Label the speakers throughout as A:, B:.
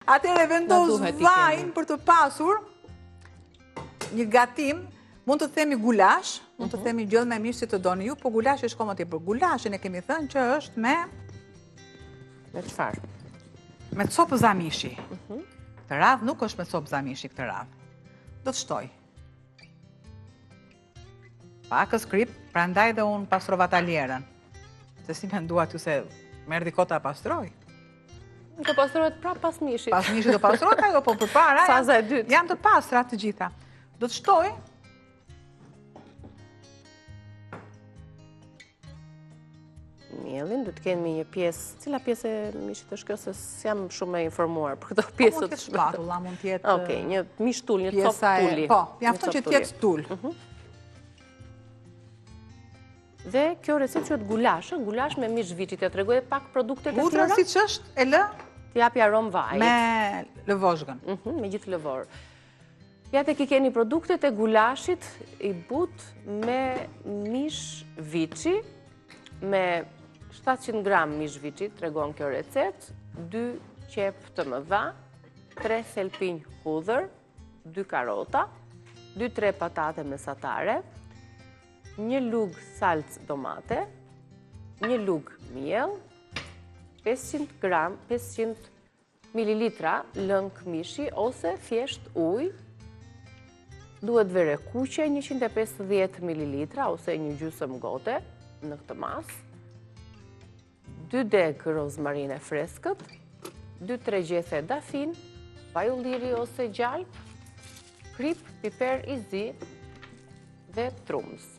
A: Atëherë vendos vajin për të pasur një gatim, mund të themi gulash, mund të themi gjellë me mish si të doni ju, po gulash është komo tepër. Gulashin e kemi thënë që është me
B: çfarë?
A: Me copë zamishi. Këtë radhë nuk është me copë zamishi këtë radhë. Do të shtoj. Pakës krip, prandaj dhe unë pastrova taljerën. Se si me ndua ty se merdi kota pastroj.
B: Të pastrohet prapë pas mishit.
A: Pas mishit do pastrohet ajo, po përpara
B: Faza e dytë.
A: Janë të pastra të gjitha. Do të shtoj.
B: Mielin, du të kemi një pjesë, cila pjesë e mishit është kjo, se s'jam shumë e informuar për këto pjesët.
A: Mund tjetë shpatulla, mund tjetë...
B: Okej, një mish tull, një copë tulli.
A: Po, mjafton që tjetë tull.
B: Dhe kjo recetë quhet gulash, gulash me mish viçi, të tregoj pak produktet e
A: Butra
B: tjera.
A: siç është, e lë
B: Të japi aromë vajit.
A: me lëvozhgën.
B: Me gjithë lëvorë. Ja tek i keni produktet e gulashit i but me mish viçi, me 700 gram mish viçi, tregon kjo recetë, 2 qep të mëdha, 3 thelpinj hudhër, 2 karota, 2-3 patate mesatare, 1 lug salcë domate, 1 lug miell, 500 mililitra lëng mishi ose thjesht ujë, duhet vere kuqe 150 mililitra ose një gjysmë gote në këtë mas, 2 deg rozmarine freskët, 2-3 gjethe dafin, vaj ulliri ose gjalp, krip, piper i zi dhe trumz.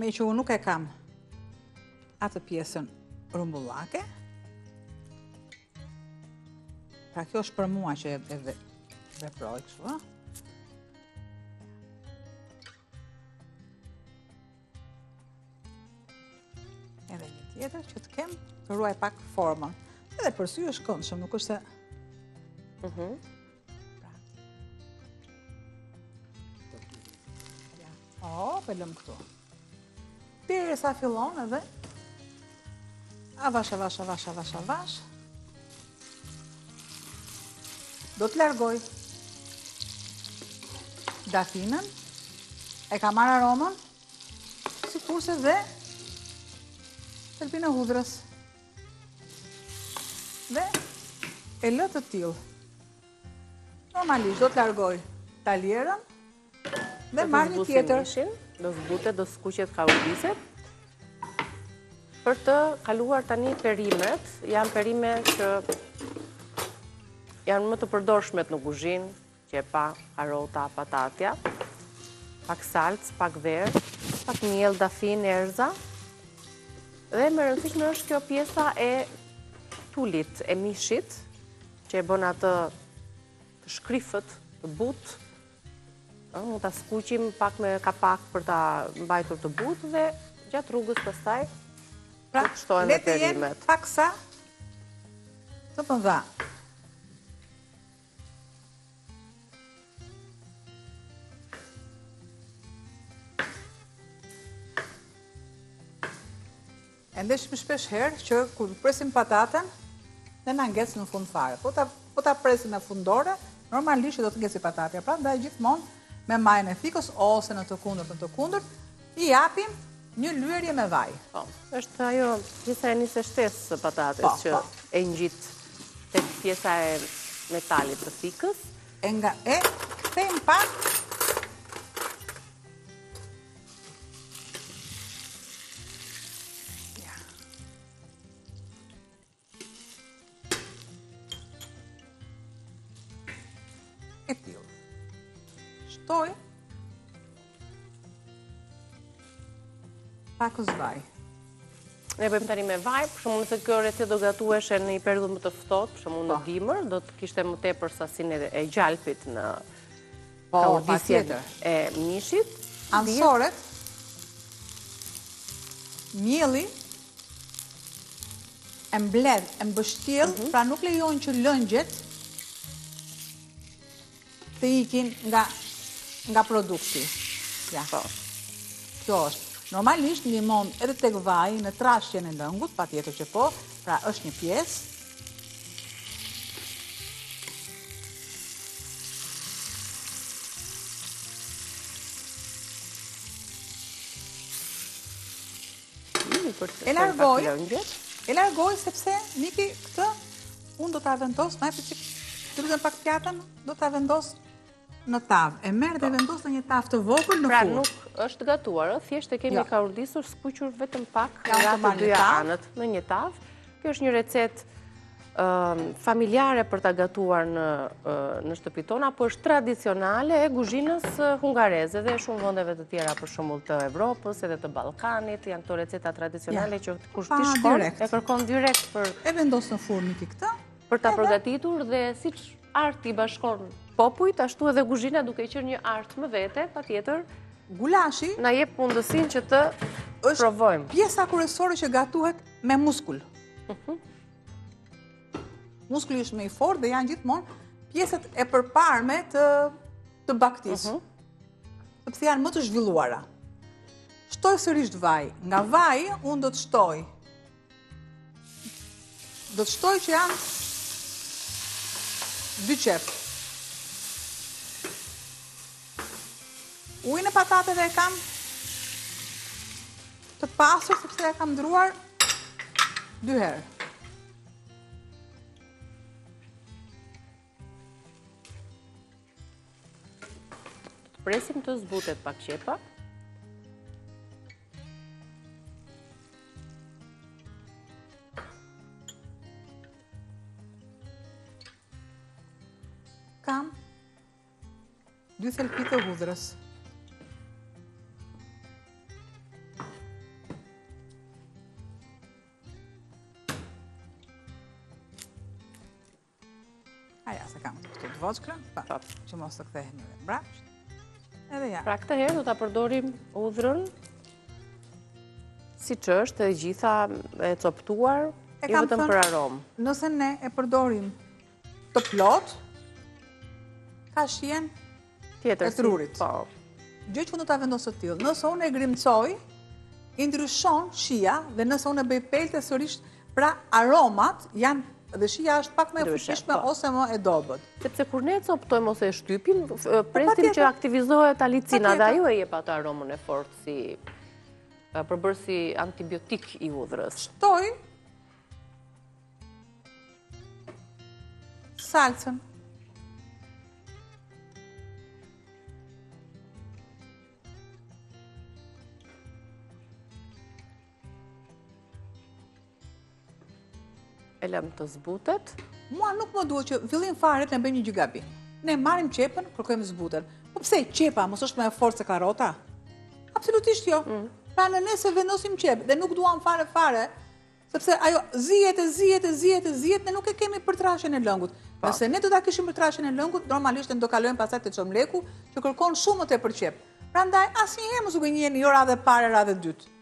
A: Me që unë nuk e kam atë pjesën rumbullake. Pra kjo është për mua që e veproj kështu, Edhe një tjetër që të kem të ruaj pak formën. Edhe për sy është këndshëm, nuk është se... Po, lëm këtu. Deri sa fillon edhe avash. Do të largoj dafinën, e ka marrë aromën, sikurse dhe thelpinë e hudhrës. Dhe e lë të tillë. Normalisht do të largoj taljerën dhe marrë një tjetër.
B: Do zbutet, do skuqet kaurbiset. Për të kaluar tani perimet, janë perime që janë më të përdorshmet në kuzhinë, qepa, karota, patatja, pak salcë, pak verë, pak miell, dafin, erza. Dhe më rëndësishme është kjo pjesa e tullit, e mishit, që e bën atë të shkrifët, të butë. Mund ta skuqim pak me kapak për ta mbajtur të butë dhe gjatë rrugës pastaj
A: pra
B: shtohen me
A: le të jenë
B: perimet.
A: paksa të mëdha. Ende shumë shpesh herë që kur presim patatën, dhe na ngec në fund fare. Po ta presim me fundore, normalisht do të ngeci patatja. Prandaj gjithmonë me majën e fikës ose në të kundërt, i japim një lyerje me vaj.
B: Po, është ajo pjesa e nisë shtesë së patates që e ngjit tek pjesa e metalit të fikës.
A: E kthejmë pak e tillë. Shtoj pakës vaj.
B: Ne bëjmë tani me vaj, për shembull nëse kjo recetë do gatuheshe në një periudhë më të ftohtë, për shembull në dimër, do të kishte më tepër sasinë e gjalpit në kaurdisjen e mishit.
A: Ansoret, mielli e mbledh, e mbështjell, pra nuk lejon që lëngjet të ikin nga produkti. Ja. Kjo është. Normalisht ndihmon edhe tek vaji në trashjen e lëngut, patjetër që po, pra është një pjesë. E largoj sepse Miki këtë unë do ta vendos, më jep çik, të lutem pak pjatën, do ta vendos në tavë. E merr dhe vendos në një tavë të vogël në furrë.
B: Pra nuk është gatuar, thjesht e kemi kaurdisur, skuqur vetëm pak nga të dyja anët në një tavë. Kjo është një recetë familjare për ta gatuar në shtëpitë tona, po është tradicionale e kuzhinës hungareze dhe shumë vendeve të tjera, për shembull të Evropës edhe të Ballkanit, janë këto receta tradicionale që kur ti shkon e kërkon direkt për
A: e vendos në furrë Miki këtë.
B: Për ta përgatitur dhe siç arti bashkon popujt, ashtu edhe kuzhina duke qenë një art më vete, patjetër.
A: Gulashi
B: na jep mundësinë që të provojmë.
A: Pjesa kryesore që gatuhet me muskull. Muskulli është më i fortë dhe janë gjithmonë pjesët e përparme të baktisë. Sepse janë më të zhvilluara. Shtoj sërish vaj. Nga vaji unë do të shtoj. Do të shtoj që janë 2 qep. Ujin e patateve e kam të pasur sepse e kam ndruar 2 herë.
B: Presim të zbutet pak qepa.
A: Kam 2 thelpi të hudhrës. Aja, se kam këtu të voçkrën, që mos të kthehemi dhe mbrapsht.
B: Pra këtë herë do ta përdorim hudhrën siç është, e gjitha e coptuar, jo vetëm për aromë.
A: Nëse ne e përdorim të plot, ka shien e trurit. Gjë që unë do ta vendos të tillë. Nëse unë e grimcoj, i ndryshon shija dhe nëse unë e bëj pelte sërish, pra aromat janë dhe shija është pak më e fuqishme ose më e dobët.
B: Sepse kur ne coptojmë ose e shtypim, presim që aktivizohet alicina dhe ajo e jep atë aromën e fortë si përbërësi antibiotik i hudhrës.
A: Shtoj salcën.
B: E lëm të zbutet.
A: Mua nuk më duhet që fillim fare ne bëjmë një gjë gabim. Ne marrim qepën, kërkojmë zbuten. Po pse qepa mos është më e fortë se karrota? Absolutisht jo. Pra nëse vendosim qep dhe nuk duam fare, sepse ajo zihet, ne nuk e kemi për trashjen e lëngut. Nëse ne do ta kishim për trashjen e lëngut, normalisht ne do kalojmë pastaj te çomleku, që kërkon shumë më tepër qep. Prandaj asnjëherë mos u gënjeni jo radhë parë, radhë dytë.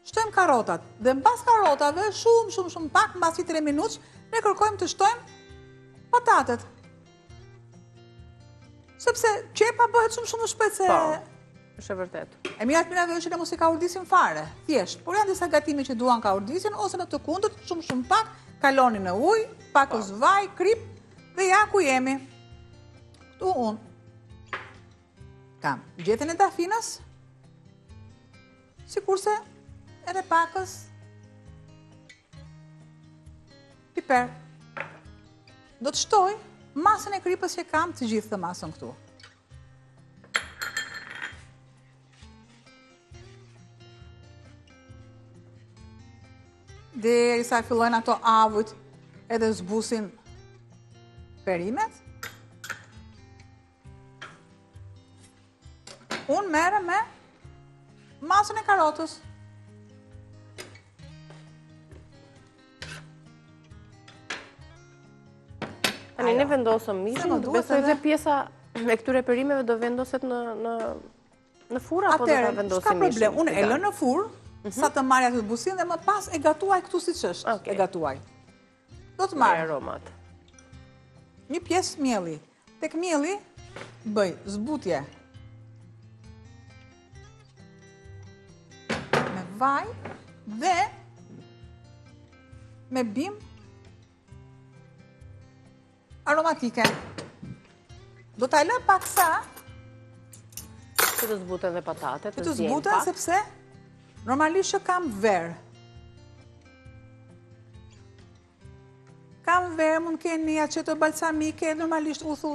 A: Shtojmë karrotat dhe mbas karrotave shumë pak, mbas 3 minutësh, ne kërkojmë të shtojmë patatet. Sepse qepa bëhet shumë shpejt se
B: është e vërtet.
A: E mirat mirave është që ne mos i kaurdisim fare, thjesht, por janë disa gatime që duan kaurdisin ose në të kundërt shumë pak, kaloni në ujë, pak vaj, krip dhe ja ku jemi. Këtu unë kam gjetën e dafinas, sikurse edhe pakës piper. Do të shtoj masën e kripës që kam, të gjithë të masën këtu. Derisa fillojnë ato avujt edhe zbusin perimet. Unë merrem me masën e karrotës.
B: Tani ne vendosëm mishin, besoj dhe pjesa e këtyre perimeve do vendoset në furrë apo do ta vendosim mishin?
A: S'ka problem, unë e lë në furrë, sa të marrë atë busin dhe më pas e gatuaj këtu siç është, e gatuaj. Do të marr
B: aromat.
A: Një pjesë mielli. Tek mielli bëj zbutje vaj dhe me bim aromatike. Do t'a lë pak sa
B: që të zbuten dhe patatet,
A: të zbuten, sepse normalisht që kam verë. Kam verë, mund keni aceto balsamike, normalisht uthu,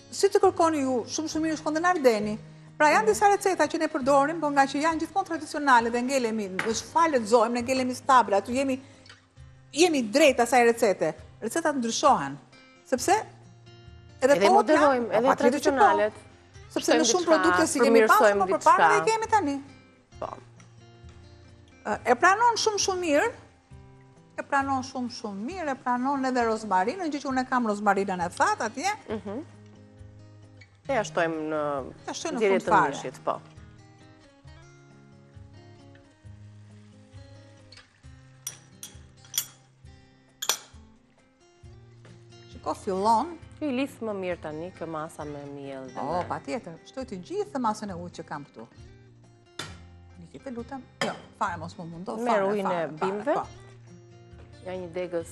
A: si të kërkoni ju, shumë mirë shkon dhe në Ardeni. Pra janë disa receta që ne përdorim, por nga që janë gjithmonë tradicionale dhe ngelemi, në shfalëtzojmë, ne ngelemi stabile, atu jemi drejt asaj recete. Recetat ndryshohen, sepse
B: edhe moderojmë, edhe tradicionalet.
A: Sepse në shumë produkte si kemi pasur më përpara dhe i kemi tani. E pranon shumë mirë, e pranon edhe rozmarinën, që unë e kam rozmarinën e thatë atje.
B: E ashtojmë në
A: fund fare.
B: Po.
A: Shiko, fillon.
B: Kjo i lithë më mirë tani, kë masa me miell dhe me...
A: Pa tjetër, shtoj të gjithë masën e ujtë që kam këtu. Nikite, lutem. Jo, fare mos më mundo.
B: Merë ujnë e bimve. Ja një degës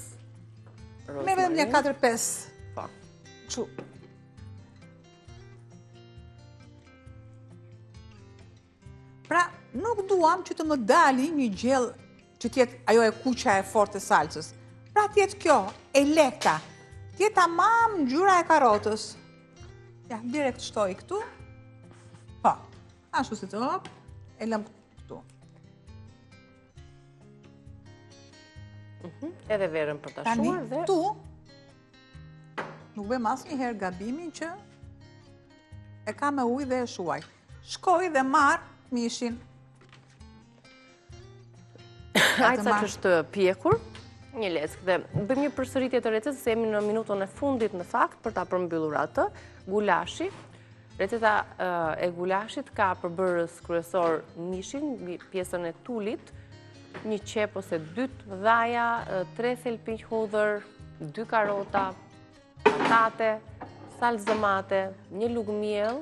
B: rozmarin.
A: Me vedem një 4-5.
B: Po.
A: Që. Pra, nuk duam që të më dali një gjellë që tjetë ajo e kuqa e fort e salcës. Pra tjetë kjo, e leka. Tjetë tamam ngjyra e karotës. Ja, direkt shtoj këtu. Po, ashtu si të hop, e lëm këtu.
B: Edhe verën për të shuar dhe...
A: Këtu, nuk bëjmë asë njëherë gabimin që e ka me ujë dhe e shuaj. Shkoj dhe marë mishin.
B: Ajca që është pjekur, një leckë dhe bëjmë një përsëritje të recetës, se jemi në minutën e fundit në fakt për ta përmbyllur atë. Gulashi, receta e gulashit ka përbërës kryesor mishin, pjesën e tullit, një qep ose 2 dhaja, 3 thelpinj hudhër, 2 karota, patate, salcë zëmate, 1 lugë miell,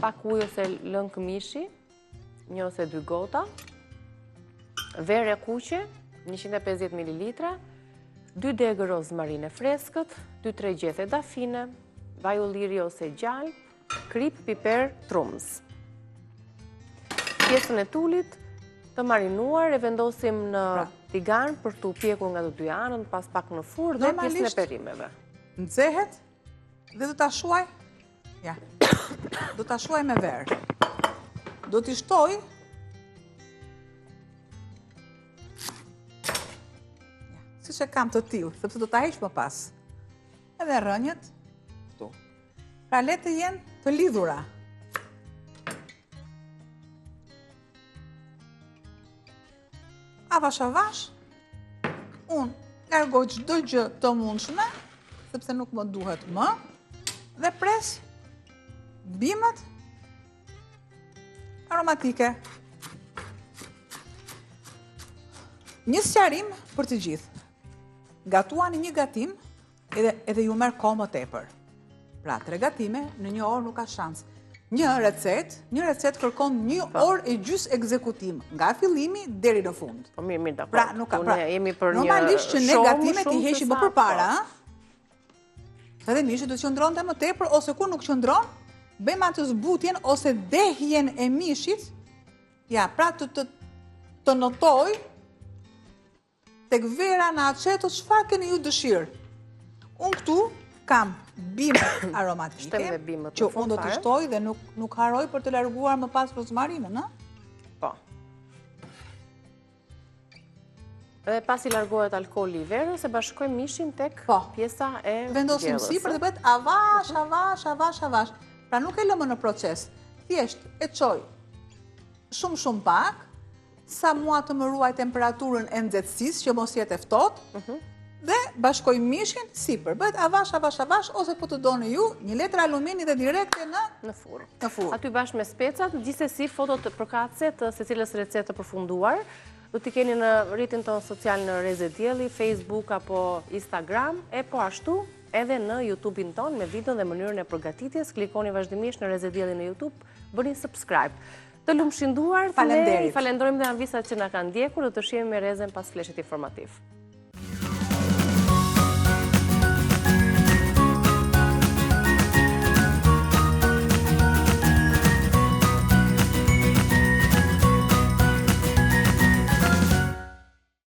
B: pak ujë ose lëng mishi, 1 ose 2 gota, verë e kuqe, 150 ml, 2 degë rozmarine freskët, 2-3 gjethe dafine, vaj ulliri ose gjallë, krip, piper, trumz. Pjesën e tullit të marinuar e vendosim në tigan për të pjekur nga të dy anën, pas pak në furrë dhe pjesën e perimeve.
A: Nxehet dhe do ta shuaj. Ja. Do ta shuaj me verë. Do t'i shtoj. Siç e kam të tillë, sepse do ta heq më pas. Edhe rrënjët këtu. Pra le të jenë të lidhura. Avash, unë largoj çdo gjë të mundshme, sepse nuk më duhet më, dhe pres bimët aromatike. Një sqarim për të gjithë. Gatuani një gatim edhe ju merr kohë më tepër. Pra, 3 gatime në 1 orë nuk ka shans. Një recet kërkon 1 orë e gjys ekzekutim, nga fillimi deri në fund.
B: Po mirë, dakor.
A: Pra, nuk ka.
B: Normalisht
A: që ne gatimet i heqim më përpara, edhe mishi do të qëndronte më tepër, ose ku nuk qëndron, bëjmë atë zbutjen ose dehjen e mishit, ja, pra të notoj tek vera në aceto çfarë keni ju dëshirë. Unë këtu kam bimët aromatike, që unë do t'i shtoj dhe nuk haroj për të larguar më pas rozmarinën, në?
B: Po. Dhe pas i largohet alkooli i verës, e bashkoj mishin tek pjesa e gjellës.
A: Vendosim sipër dhe bëhet avash. Pra nuk e lëmë në proces. Thjesht e çoj shumë pak, sa mua të më ruaj temperaturën e nxehtësisë, që mos jetë e ftohtë, dhe bashkoj mishin sipër. Bëhet avash, ose po të doni ju, 1 letër alumini dhe direkte
B: në furrë. Aty bashkë me specat, gjithsesi fotot përkatëse të secilës recetë të përfunduar, do t'i keni në rrjetin tonë social në Reze Dielli, Facebook apo Instagram, e po ashtu edhe në YouTube-in tonë me video dhe mënyrën e përgatitjes. Klikoni vazhdimisht në Reze Dielli në YouTube, bëni subscribe. Të lumshinduar,
A: Faleminderit.
B: ne falenderojmë dhe anvisat që na kanë ndjekur, do të shihemi me Rezen pas fleshit informativ.